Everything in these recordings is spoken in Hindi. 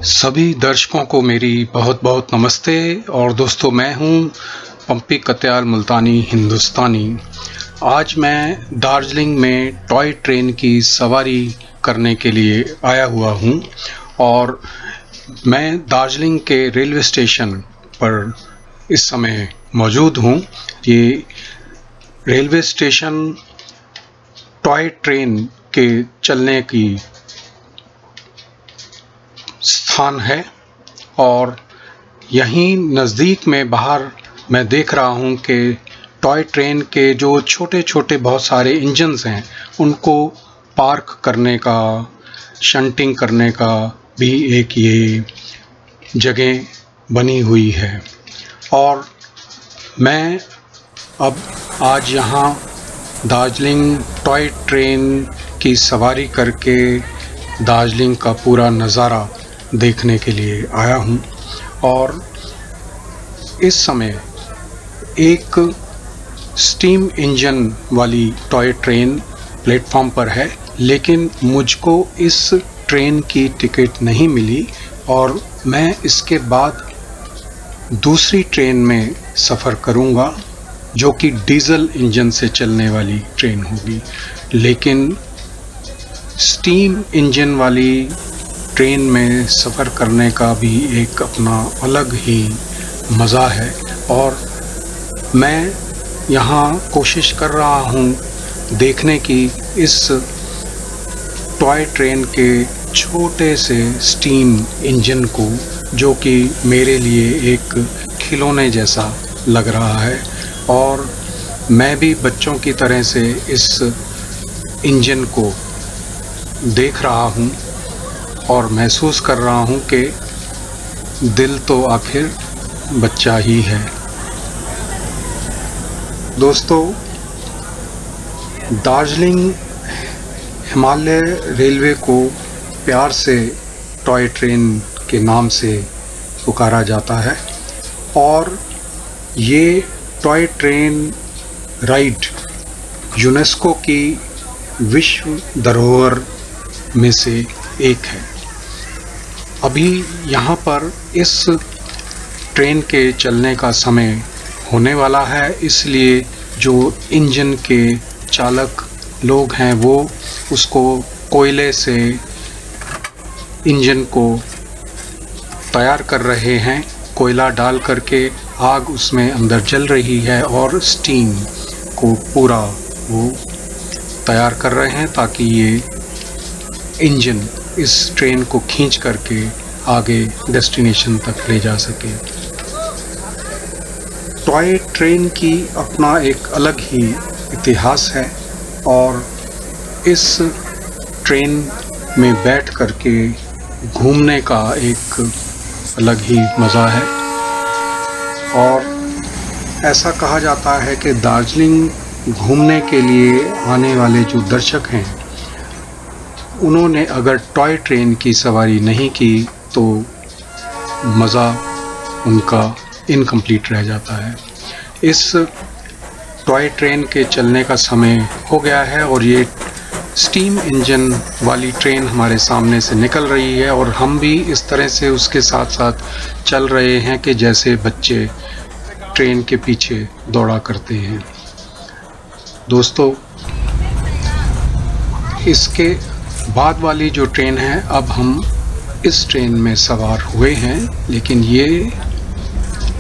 सभी दर्शकों को मेरी बहुत बहुत नमस्ते। और दोस्तों, मैं हूं पंपी कत्याल मुल्तानी हिंदुस्तानी। आज मैं दार्जिलिंग में टॉय ट्रेन की सवारी करने के लिए आया हुआ हूं और मैं दार्जिलिंग के रेलवे स्टेशन पर इस समय मौजूद हूं। ये रेलवे स्टेशन टॉय ट्रेन के चलने की स्थान है और यहीं नज़दीक में बाहर मैं देख रहा हूं कि टॉय ट्रेन के जो छोटे छोटे बहुत सारे इंजन्स हैं उनको पार्क करने का, शंटिंग करने का भी एक ये जगह बनी हुई है। और मैं अब आज यहाँ दार्जिलिंग टॉय ट्रेन की सवारी करके दार्जिलिंग का पूरा नज़ारा देखने के लिए आया हूँ। और इस समय एक स्टीम इंजन वाली टॉय ट्रेन प्लेटफॉर्म पर है, लेकिन मुझको इस ट्रेन की टिकट नहीं मिली और मैं इसके बाद दूसरी ट्रेन में सफ़र करूँगा जो कि डीज़ल इंजन से चलने वाली ट्रेन होगी। लेकिन स्टीम इंजन वाली ट्रेन में सफ़र करने का भी एक अपना अलग ही मज़ा है और मैं यहाँ कोशिश कर रहा हूँ देखने की इस टॉय ट्रेन के छोटे से स्टीम इंजन को, जो कि मेरे लिए एक खिलौने जैसा लग रहा है। और मैं भी बच्चों की तरह से इस इंजन को देख रहा हूँ और महसूस कर रहा हूँ कि दिल तो आखिर बच्चा ही है। दोस्तों, दार्जिलिंग हिमालय रेलवे को प्यार से टॉय ट्रेन के नाम से पुकारा जाता है और ये टॉय ट्रेन राइड यूनेस्को की विश्व धरोहर में से एक है। अभी यहाँ पर इस ट्रेन के चलने का समय होने वाला है, इसलिए जो इंजन के चालक लोग हैं वो उसको कोयले से इंजन को तैयार कर रहे हैं। कोयला डाल करके आग उसमें अंदर जल रही है और स्टीम को पूरा वो तैयार कर रहे हैं ताकि ये इंजन इस ट्रेन को खींच करके आगे डेस्टिनेशन तक ले जा सके। टॉय ट्रेन की अपना एक अलग ही इतिहास है और इस ट्रेन में बैठ करके घूमने का एक अलग ही मज़ा है। और ऐसा कहा जाता है कि दार्जिलिंग घूमने के लिए आने वाले जो दर्शक हैं उन्होंने अगर टॉय ट्रेन की सवारी नहीं की तो मज़ा उनका इनकम्प्लीट रह जाता है। इस टॉय ट्रेन के चलने का समय हो गया है और ये स्टीम इंजन वाली ट्रेन हमारे सामने से निकल रही है और हम भी इस तरह से उसके साथ साथ चल रहे हैं कि जैसे बच्चे ट्रेन के पीछे दौड़ा करते हैं। दोस्तों, इसके बाद वाली जो ट्रेन है, अब हम इस ट्रेन में सवार हुए हैं, लेकिन ये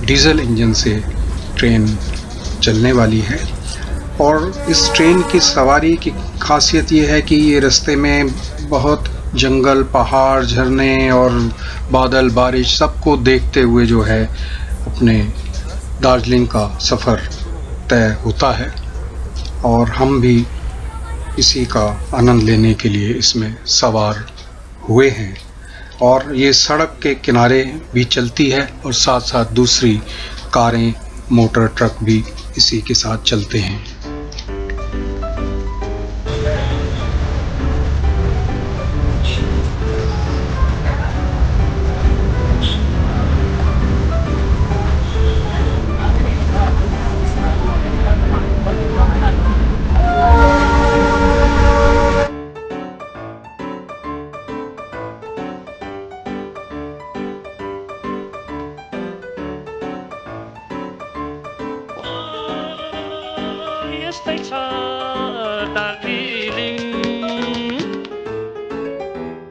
डीज़ल इंजन से ट्रेन चलने वाली है। और इस ट्रेन की सवारी की खासियत ये है कि ये रास्ते में बहुत जंगल, पहाड़, झरने और बादल, बारिश सबको देखते हुए जो है अपने दार्जिलिंग का सफ़र तय होता है और हम भी इसी का आनंद लेने के लिए इसमें सवार हुए हैं। और ये सड़क के किनारे भी चलती है और साथ साथ दूसरी कारें, मोटर, ट्रक भी इसी के साथ चलते हैं।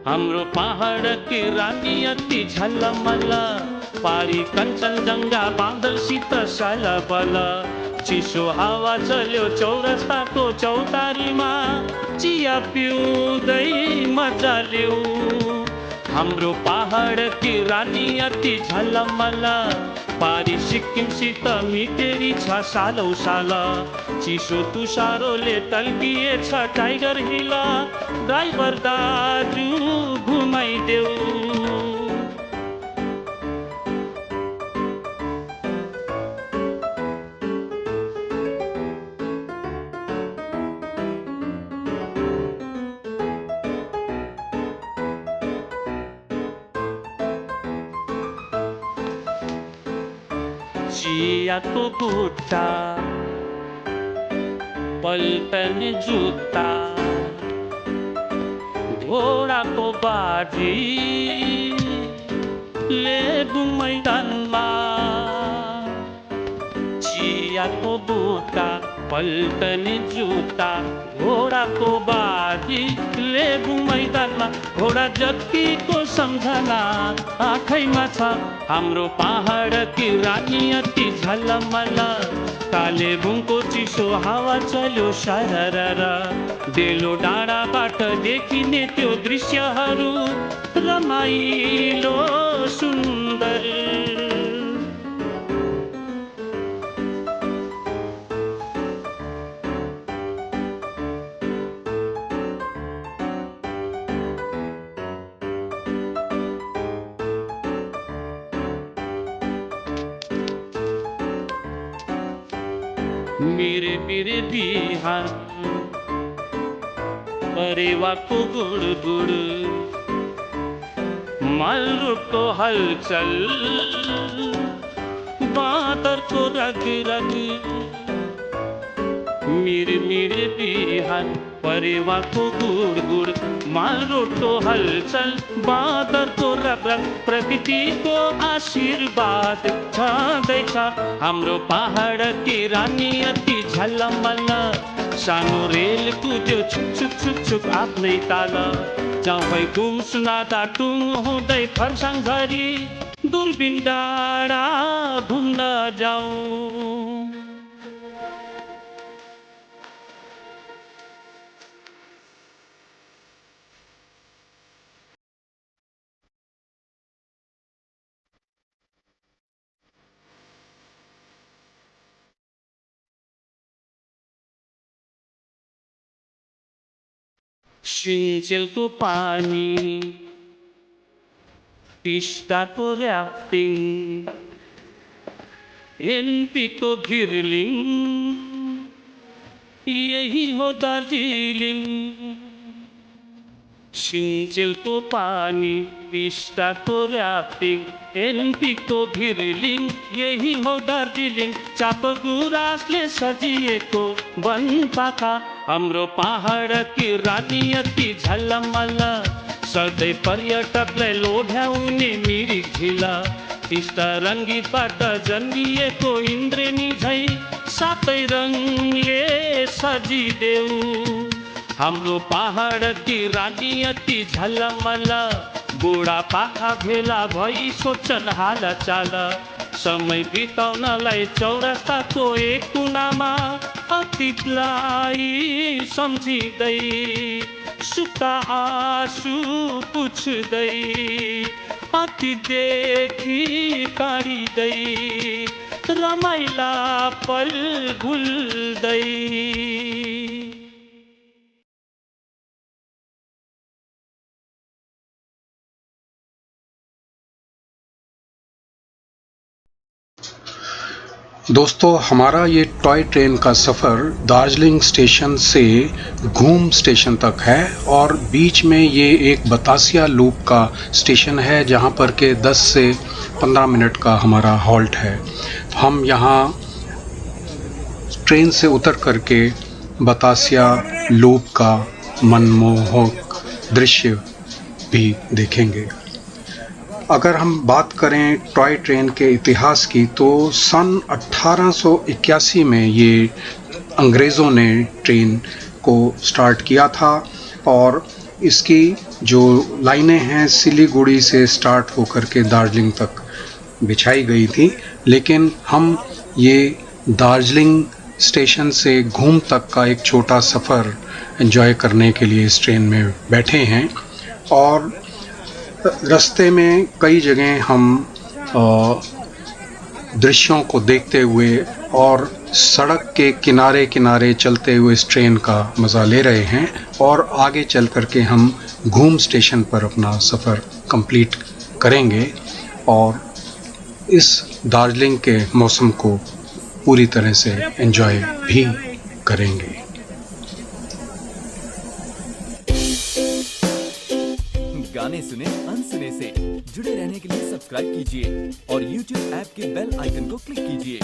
हाम्रो पहाड की रानी अति झलमल, पारी कञ्चनजङ्घा बादलसित सलबल। चिसो हावा चल्यो चौरस्ताको चौतारीमा, चिया पिउँदै मजा लिऊ। हाम्रो पहाड की रानी अति झलमल, पारी सिक्किमसित मितेरी छ सालौ साल। चिसो तुसारोले टल्किएछ टाइगर हिल, ड्राइभर दाजु घुमाइदेऊ। चियाको बुट्टा, पल्टने जुत्ता, घोडाको बाजी, लेबु मैदानमा। चियाको बुट्टा, पल्टने जुत्ता, घोडाको बाजी, लेबु मैदानमा। घोडा जतिको सम्झना आँखैमा छ, हाम्रो पहाड की रानी अति झलमल। कालेबुङको चिसो हावा चल्यो सररर, डेलो डाँडाबाट देखिने त्यो दृश्यहरू रमाइलो सुन्दर। मेरे मेरे बिहान परेवाको गुडगुड, मालरोडको हलचल, बाँदरको रगरग। मेरे मेरे बिहान परेवाको गुडगुड, मालरोडको हलचल, बाँदरको रगरग। प्रकृतिको आशीर्वाद छँदैछ, हाम्रो पहाड की रानी अति झलमल। सानो रेल कुद्यो छुक छुक छुक छुक आफ्नै ताल, जाउँ घुम सुनादा टुङ हुँदै फर्साङ झरी, दुर्बिन डाँडा घुम्न जाउँ। सिन्चेलको पानी, टिस्टाको ऱ्याफ्टिङ, एनपीको घिर्लिङ, यही हो दार्जिलिङ। सिन्चेलको पानी, टिस्टाको ऱ्याफ्टिङ, एनपीको घिर्लिङ, यही हो दार्जिलिङ। चापगुराँसले सजिएको वनपाखा, हाम्रो पहाड की रानी अति झलमल। सधैँ पर्यटकलाई लोभ्याउने मिरिक झिल, टिस्टा रङ्गीतबाट जन्मिएको इन्द्रेणी झै, सातै रङले सजिदेऊ। हाम्रो पहाड की रानी अति झलमल, बुढापाका भेला भई सोच्छन् हालचाल। समय बिताउनलाई चौरस्ताको एक कुनामा, अतीतलाई सम्झिँदै, सुक्खा आँसु पुछ्दै, अतीतदेखि काँडिँदै, रमाइला पल भुल्दै। दोस्तों, हमारा ये टॉय ट्रेन का सफ़र दार्जिलिंग स्टेशन से घूम स्टेशन तक है और बीच में ये एक बतासिया लूप का स्टेशन है जहाँ पर के 10 से 15 मिनट का हमारा हॉल्ट है। हम यहाँ ट्रेन से उतर करके बतासिया लूप का मनमोहक दृश्य भी देखेंगे। अगर हम बात करें टॉय ट्रेन के इतिहास की तो सन 1881 में ये अंग्रेज़ों ने ट्रेन को स्टार्ट किया था और इसकी जो लाइनें हैं सिलीगुड़ी से स्टार्ट होकर के दार्जिलिंग तक बिछाई गई थी, लेकिन हम ये दार्जिलिंग स्टेशन से घूम तक का एक छोटा सफ़र एंजॉय करने के लिए इस ट्रेन में बैठे हैं। और रास्ते में कई जगह हम दृश्यों को देखते हुए और सड़क के किनारे किनारे चलते हुए इस ट्रेन का मज़ा ले रहे हैं, और आगे चल कर के हम घूम स्टेशन पर अपना सफ़र कंप्लीट करेंगे और इस दार्जिलिंग के मौसम को पूरी तरह से एंजॉय भी करेंगे। गाने सुने अनसुने से जुड़े रहने के लिए सब्सक्राइब कीजिए और YouTube ऐप के बेल आइकन को क्लिक कीजिए।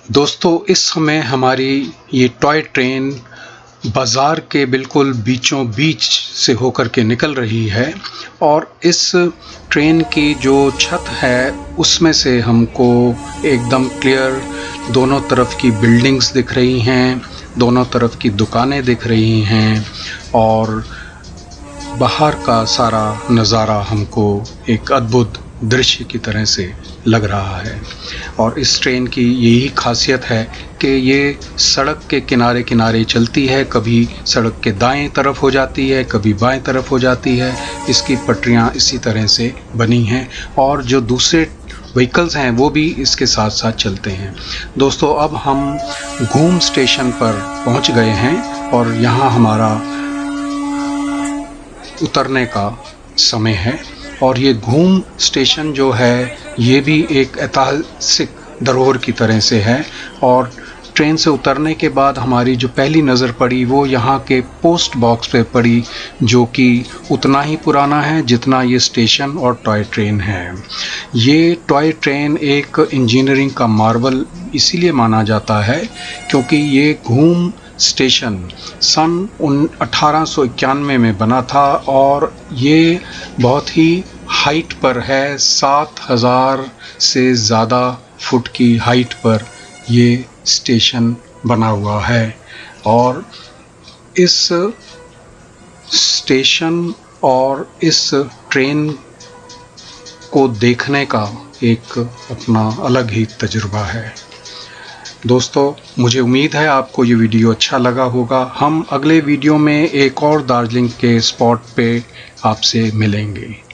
दोस्तों, इस समय हमारी ये टॉय ट्रेन बाज़ार के बिल्कुल बीचों बीच से होकर के निकल रही है, और इस ट्रेन की जो छत है उसमें से हमको एकदम क्लियर दोनों तरफ की बिल्डिंग्स दिख रही हैं, दोनों तरफ की दुकानें दिख रही हैं, और बाहर का सारा नज़ारा हमको एक अद्भुत दृश्य की तरह से लग रहा है। और इस ट्रेन की यही खासियत है कि ये सड़क के किनारे किनारे चलती है, कभी सड़क के दाएं तरफ हो जाती है, कभी बाएं तरफ हो जाती है। इसकी पटरियां इसी तरह से बनी हैं, और जो दूसरे व्हीकल्स हैं वो भी इसके साथ साथ चलते हैं। दोस्तों, अब हम घूम स्टेशन पर पहुंच गए हैं, और यहाँ हमारा उतरने का समय है। और ये घूम स्टेशन जो है ये भी एक ऐतिहासिक धरोहर की तरह से है, और ट्रेन से उतरने के बाद हमारी जो पहली नज़र पड़ी वो यहाँ के पोस्ट बॉक्स पे पड़ी, जो कि उतना ही पुराना है जितना ये स्टेशन और टॉय ट्रेन है। ये टॉय ट्रेन एक इंजीनियरिंग का मार्वल इसीलिए माना जाता है क्योंकि ये घूम स्टेशन सन 1891 में बना था, और ये बहुत ही हाइट पर है। 7000 से ज़्यादा फुट की हाइट पर ये स्टेशन बना हुआ है, और इस स्टेशन और इस ट्रेन को देखने का एक अपना अलग ही तजुर्बा है। दोस्तों, मुझे उम्मीद है आपको ये वीडियो अच्छा लगा होगा। हम अगले वीडियो में एक और दार्जिलिंग के स्पॉट पे आपसे मिलेंगे।